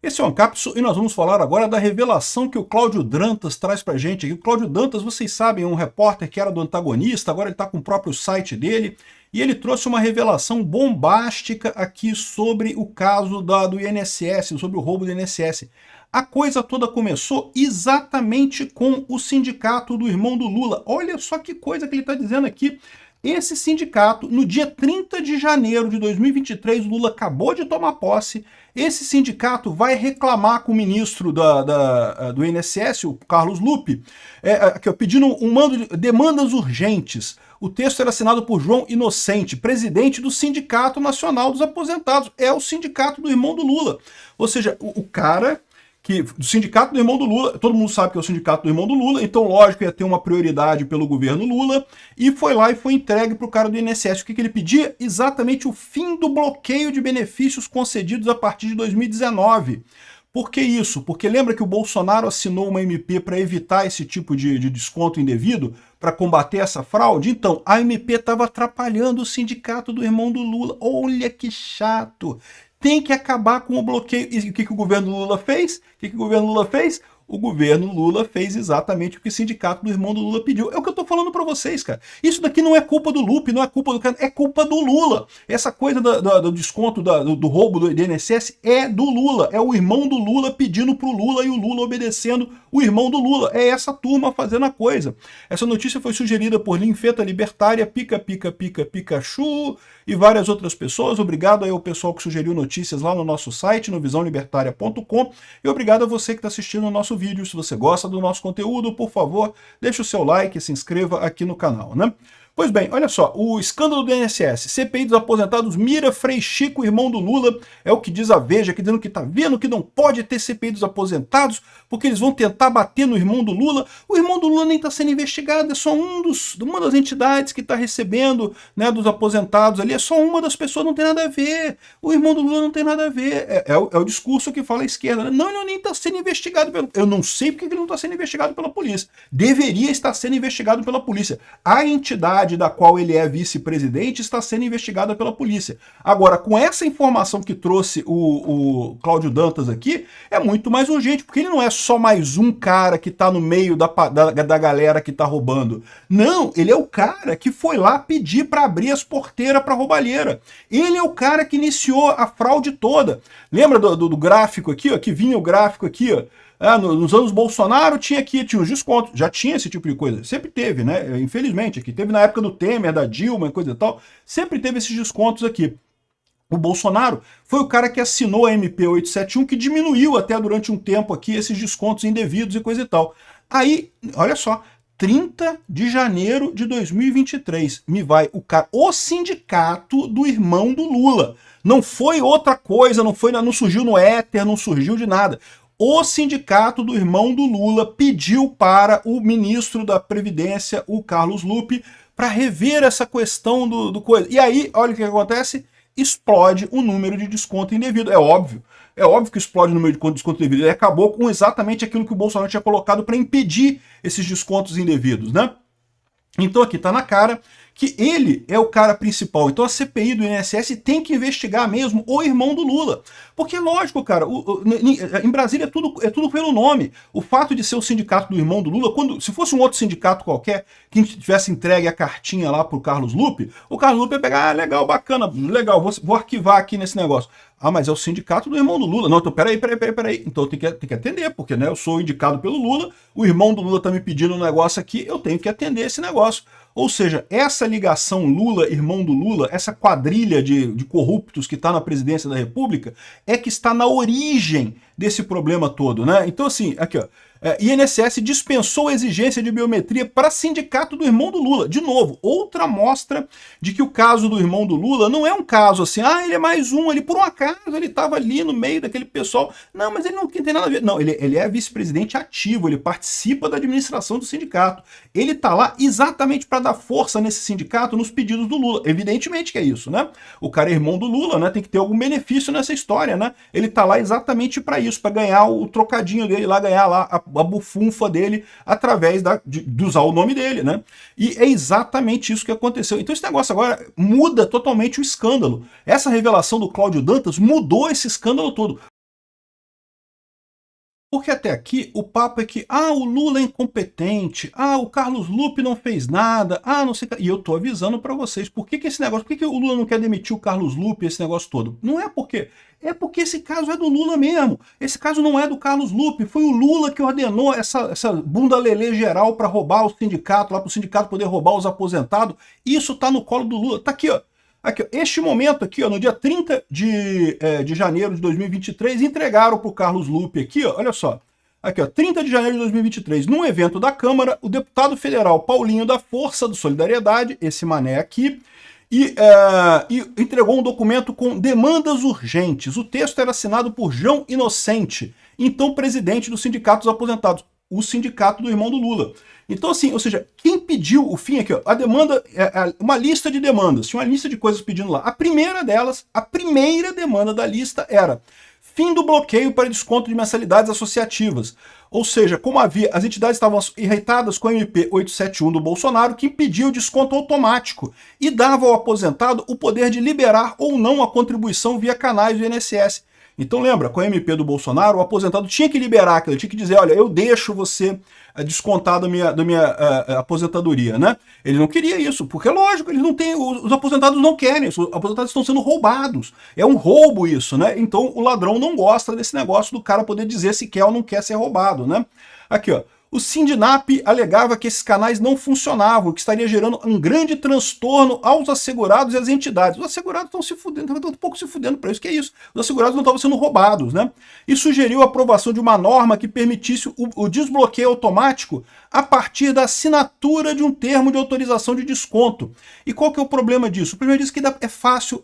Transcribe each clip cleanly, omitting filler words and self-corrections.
Esse é o Ancapsu e nós vamos falar agora da revelação que o Cláudio Dantas traz pra gente aqui. O Cláudio Dantas, vocês sabem, é um repórter que era do Antagonista, agora ele está com o próprio site dele, e ele trouxe uma revelação bombástica aqui sobre o caso do INSS, sobre o roubo do INSS. A coisa toda começou exatamente com o sindicato do irmão do Lula. Olha só que coisa que ele está dizendo aqui. Esse sindicato, no dia 30 de janeiro de 2023, o Lula acabou de tomar posse, esse sindicato vai reclamar com o ministro do INSS, o Carlos Lupe, pedindo demandas urgentes. O texto era assinado por João Inocente, presidente do Sindicato Nacional dos Aposentados. É o sindicato do irmão do Lula. Ou seja, o cara... do sindicato do irmão do Lula, todo mundo sabe que é o sindicato do irmão do Lula, então lógico ia ter uma prioridade pelo governo Lula, e foi lá e foi entregue para o cara do INSS. O que ele pedia? Exatamente o fim do bloqueio de benefícios concedidos a partir de 2019. Por que isso? Porque lembra que o Bolsonaro assinou uma MP para evitar esse tipo de desconto indevido, para combater essa fraude? Então, a MP estava atrapalhando o sindicato do irmão do Lula. Olha que chato! Tem que acabar com o bloqueio. E o que o governo Lula fez? O governo Lula fez? O governo Lula fez exatamente o que o sindicato do irmão do Lula pediu. É o que eu tô falando para vocês, cara. Isso daqui não é culpa do Lupe, não é culpa do cara, é culpa do Lula. Essa coisa do desconto do roubo do INSS é do Lula. É o irmão do Lula pedindo pro Lula e o Lula obedecendo o irmão do Lula. É essa turma fazendo a coisa. Essa notícia foi sugerida por Linfeta Libertária, Pikachu e várias outras pessoas. Obrigado aí ao pessoal que sugeriu notícias lá no nosso site, no visãolibertaria.com, e obrigado a você que está assistindo o nosso vídeo. Se você gosta do nosso conteúdo, por favor, deixe o seu like e se inscreva aqui no canal, né? Pois bem, olha só, o escândalo do INSS, CPI dos aposentados mira Frei Chico, irmão do Lula, é o que diz a Veja, aqui dizendo que tá vendo que não pode ter CPI dos aposentados, porque eles vão tentar bater no irmão do Lula. O irmão do Lula nem está sendo investigado, é só uma das entidades que está recebendo, né, dos aposentados ali, é só uma das pessoas, não tem nada a ver. O irmão do Lula não tem nada a ver, é o discurso que fala a esquerda, né? Não, ele nem está sendo investigado, eu não sei porque ele não está sendo investigado pela polícia. Deveria estar sendo investigado pela polícia. A entidade da qual ele é vice-presidente está sendo investigada pela polícia. Agora, com essa informação que trouxe o Cláudio Dantas aqui, é muito mais urgente, porque ele não é só mais um cara que está no meio da galera que está roubando. Não, ele é o cara que foi lá pedir para abrir as porteiras para roubalheira. Ele é o cara que iniciou a fraude toda. Lembra do gráfico aqui, ó, que vinha o gráfico aqui, ó? Nos anos Bolsonaro tinha os descontos, já tinha esse tipo de coisa, sempre teve, né? Infelizmente, aqui teve na época do Temer, da Dilma, coisa e tal, sempre teve esses descontos aqui. O Bolsonaro foi o cara que assinou a MP 871, que diminuiu até durante um tempo aqui esses descontos indevidos e coisa e tal. Aí, olha só, 30 de janeiro de 2023, me vai o sindicato do irmão do Lula. Não foi outra coisa, não surgiu no éter, não surgiu de nada. O sindicato do irmão do Lula pediu para o ministro da Previdência, o Carlos Lupe, para rever essa questão do coisa. E aí, olha o que acontece, explode o número de desconto indevido. É óbvio que explode o número de desconto indevido. Ele acabou com exatamente aquilo que o Bolsonaro tinha colocado para impedir esses descontos indevidos, né? Então aqui está na cara que ele é o cara principal. Então a CPI do INSS tem que investigar mesmo o irmão do Lula. Porque, lógico, cara, em Brasília é tudo pelo nome. O fato de ser o sindicato do irmão do Lula, se fosse um outro sindicato qualquer que tivesse entregue a cartinha lá pro Carlos Lupe, o Carlos Lupe ia pegar, legal, bacana, legal, vou arquivar aqui nesse negócio. Mas é o sindicato do irmão do Lula. Não, então peraí. Então tem que atender, porque, né, eu sou indicado pelo Lula, o irmão do Lula tá me pedindo um negócio aqui, eu tenho que atender esse negócio. Ou seja, essa ligação Lula, irmão do Lula, essa quadrilha de corruptos que está na presidência da República, é que está na origem desse problema todo, né? Então, assim, aqui, ó. INSS dispensou a exigência de biometria para sindicato do irmão do Lula. De novo, outra amostra de que o caso do irmão do Lula não é um caso assim, ele é mais um, ele por um acaso ele estava ali no meio daquele pessoal. Não, mas ele não tem nada a ver. Não, ele é vice-presidente ativo, ele participa da administração do sindicato. Ele está lá exatamente para dar força nesse sindicato nos pedidos do Lula. Evidentemente que é isso, né? O cara é irmão do Lula, né? Tem que ter algum benefício nessa história, né? Ele está lá exatamente para isso, para ganhar o trocadinho dele lá, ganhar lá a bufunfa dele através de usar o nome dele, né? E é exatamente isso que aconteceu. Então esse negócio agora muda totalmente o escândalo. Essa revelação do Cláudio Dantas mudou esse escândalo todo. Porque até aqui o papo é que, o Lula é incompetente, o Carlos Lupe não fez nada, não sei o que. E eu tô avisando para vocês, por que esse negócio, por que o Lula não quer demitir o Carlos Lupe, esse negócio todo? Não é porque, é porque esse caso é do Lula mesmo. Esse caso não é do Carlos Lupe, foi o Lula que ordenou essa bunda lelê geral para roubar o sindicato, lá para o sindicato poder roubar os aposentados. Isso tá no colo do Lula, tá aqui, ó. Aqui, este momento aqui, ó, no dia 30 de janeiro de 2023, entregaram para o Carlos Lupe aqui, ó, olha só, aqui, ó, 30 de janeiro de 2023, num evento da Câmara, o deputado federal Paulinho da Força do Solidariedade, esse mané aqui, e entregou um documento com demandas urgentes. O texto era assinado por João Inocente, então presidente do Sindicato dos Aposentados, o sindicato do irmão do Lula. Então, assim, ou seja, quem pediu o fim aqui, ó, a demanda, uma lista de demandas, tinha uma lista de coisas pedindo lá. A primeira delas, a primeira demanda da lista era fim do bloqueio para desconto de mensalidades associativas. Ou seja, como havia, as entidades estavam irritadas com a MP 871 do Bolsonaro, que impedia o desconto automático e dava ao aposentado o poder de liberar ou não a contribuição via canais do INSS. Então lembra, com a MP do Bolsonaro, o aposentado tinha que liberar aquilo, tinha que dizer, olha, eu deixo você descontar da minha aposentadoria, né? Ele não queria isso, porque lógico, eles não têm, os aposentados não querem, os aposentados estão sendo roubados. É um roubo isso, né? Então o ladrão não gosta desse negócio do cara poder dizer se quer ou não quer ser roubado, né? Aqui, ó. O Sindinap alegava que esses canais não funcionavam, que estaria gerando um grande transtorno aos assegurados e às entidades. Os assegurados estão se fudendo, estão um pouco se fudendo para isso, que é isso. Os assegurados não estavam sendo roubados, né? E sugeriu a aprovação de uma norma que permitisse o desbloqueio automático a partir da assinatura de um termo de autorização de desconto. E qual que é o problema disso? O problema disso é que é fácil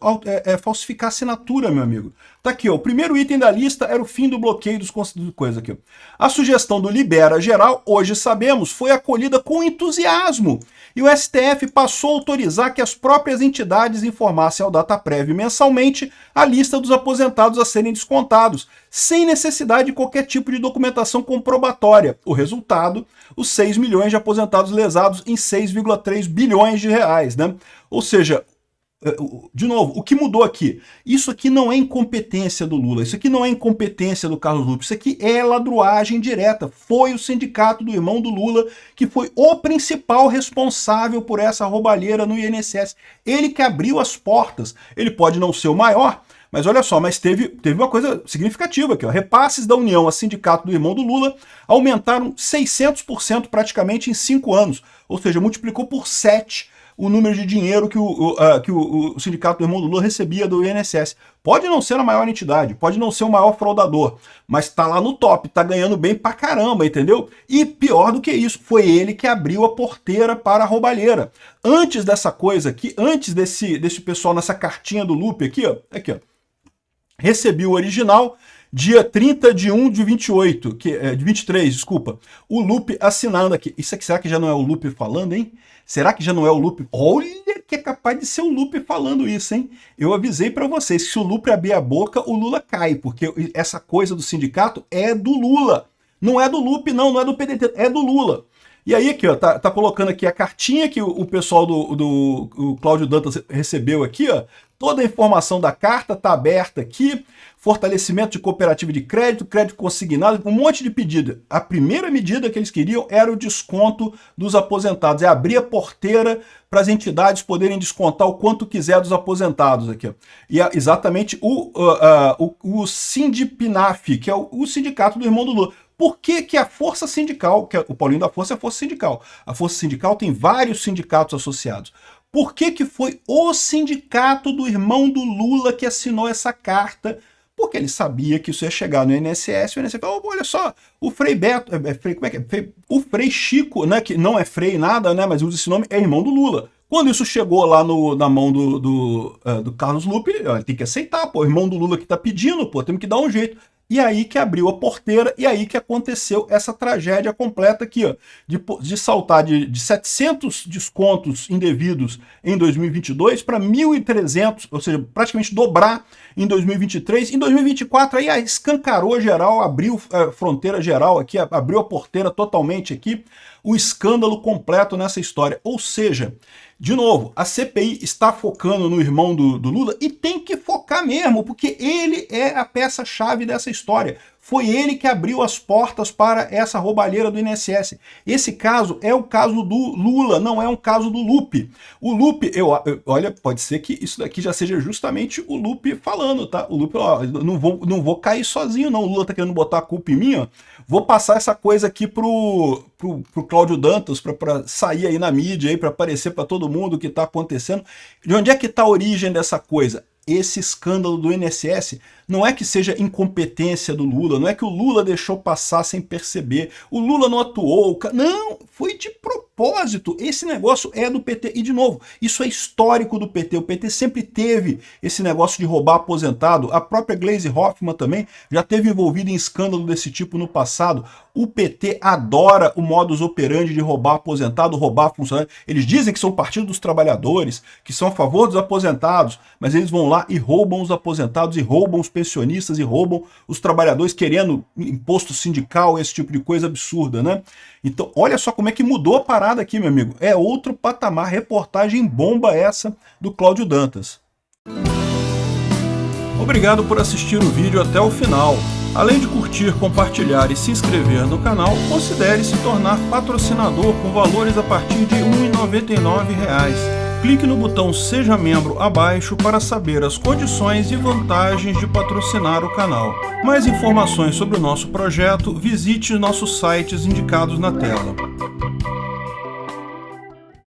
falsificar a assinatura, meu amigo. Tá aqui, ó, o primeiro item da lista era o fim do bloqueio dos coisas aqui. Ó. A sugestão do Libera Geral, hoje sabemos, foi acolhida com entusiasmo. E o STF passou a autorizar que as próprias entidades informassem ao Dataprev mensalmente a lista dos aposentados a serem descontados, sem necessidade de qualquer tipo de documentação comprobatória. O resultado, os 6 milhões de aposentados lesados em 6,3 bilhões de reais, né? Ou seja, de novo, o que mudou aqui? Isso aqui não é incompetência do Lula, isso aqui não é incompetência do Carlos Lupe, isso aqui é ladruagem direta. Foi o sindicato do irmão do Lula que foi o principal responsável por essa roubalheira no INSS. Ele que abriu as portas. Ele pode não ser o maior, mas olha só, mas teve uma coisa significativa aqui, ó. Repasses da União a sindicato do irmão do Lula aumentaram 600% praticamente em 5 anos, ou seja, multiplicou por 7 o número de dinheiro que o sindicato do irmão do Lula recebia do INSS. Pode não ser a maior entidade, pode não ser o maior fraudador, mas tá lá no top, tá ganhando bem pra caramba, entendeu? E pior do que isso, foi ele que abriu a porteira para a roubalheira. Antes dessa coisa aqui, antes desse pessoal nessa cartinha do Lupe aqui, ó, recebi o original, dia 30 de 1 de 28, de 23, desculpa. O Lupe assinando aqui. Isso aqui, será que já não é o Lupe falando, hein? Será que já não é o Lupe? Olha que é capaz de ser o Lupe falando isso, hein? Eu avisei para vocês que se o Lupe abrir a boca, o Lula cai, porque essa coisa do sindicato é do Lula. Não é do Lupe, não é do PDT, é do Lula. E aí aqui, ó, tá colocando aqui a cartinha que o pessoal do Cláudio Dantas recebeu aqui, ó. Toda a informação da carta tá aberta aqui. Fortalecimento de cooperativa de crédito, crédito consignado, um monte de pedido. A primeira medida que eles queriam era o desconto dos aposentados, é abrir a porteira para as entidades poderem descontar o quanto quiser dos aposentados aqui. Ó. E é exatamente o Sindipinaf, que é o sindicato do irmão do Lula. Por que a força sindical, que o Paulinho da Força é a força sindical, a força sindical tem vários sindicatos associados. Por que foi o sindicato do irmão do Lula que assinou essa carta? Porque ele sabia que isso ia chegar no INSS, o INSS falou, olha só, o Frei Beto, como é que é? O Frei Chico, né, que não é Frei nada, né, mas usa esse nome, é irmão do Lula. Quando isso chegou lá na mão do Carlos Lupe, ele tem que aceitar, pô, o irmão do Lula que tá pedindo, pô, temos que dar um jeito. E aí que abriu a porteira, e aí que aconteceu essa tragédia completa aqui, ó, de saltar de 700 descontos indevidos em 2022 para 1.300, ou seja, praticamente dobrar em 2023. Em 2024 aí escancarou geral, abriu a fronteira geral aqui, abriu a porteira totalmente aqui, o escândalo completo nessa história. Ou seja, de novo, a CPI está focando no irmão do Lula e tem que focar mesmo, porque ele é a peça-chave dessa história. Foi ele que abriu as portas para essa roubalheira do INSS. Esse caso é o caso do Lula, não é um caso do Lupe. O Lupe, olha, pode ser que isso daqui já seja justamente o Lupe falando, tá? O Lupe, ó, não vou cair sozinho não, o Lula tá querendo botar a culpa em mim, ó. Vou passar essa coisa aqui pro Cláudio Dantas, para sair aí na mídia, aí, para aparecer para todo mundo o que está acontecendo. De onde é que está a origem dessa coisa? Esse escândalo do INSS não é que seja incompetência do Lula, não é que o Lula deixou passar sem perceber, o Lula não atuou, não, foi de propósito. Esse negócio é do PT. E, de novo, isso é histórico do PT. O PT sempre teve esse negócio de roubar aposentado. A própria Gleisi Hoffmann também já teve envolvida em escândalo desse tipo no passado. O PT adora o modus operandi de roubar aposentado, roubar funcionário. Eles dizem que são o Partido dos Trabalhadores, que são a favor dos aposentados, mas eles vão lá e roubam os aposentados, e roubam os pensionistas, e roubam os trabalhadores, querendo imposto sindical, esse tipo de coisa absurda, né? Então, olha só como é que mudou a parada aqui, meu amigo. É outro patamar, reportagem bomba essa do Cláudio Dantas. Obrigado por assistir o vídeo até o final. Além de curtir, compartilhar e se inscrever no canal, considere se tornar patrocinador com valores a partir de R$ 1,99. Clique no botão Seja Membro abaixo para saber as condições e vantagens de patrocinar o canal. Mais informações sobre o nosso projeto, visite nossos sites indicados na tela.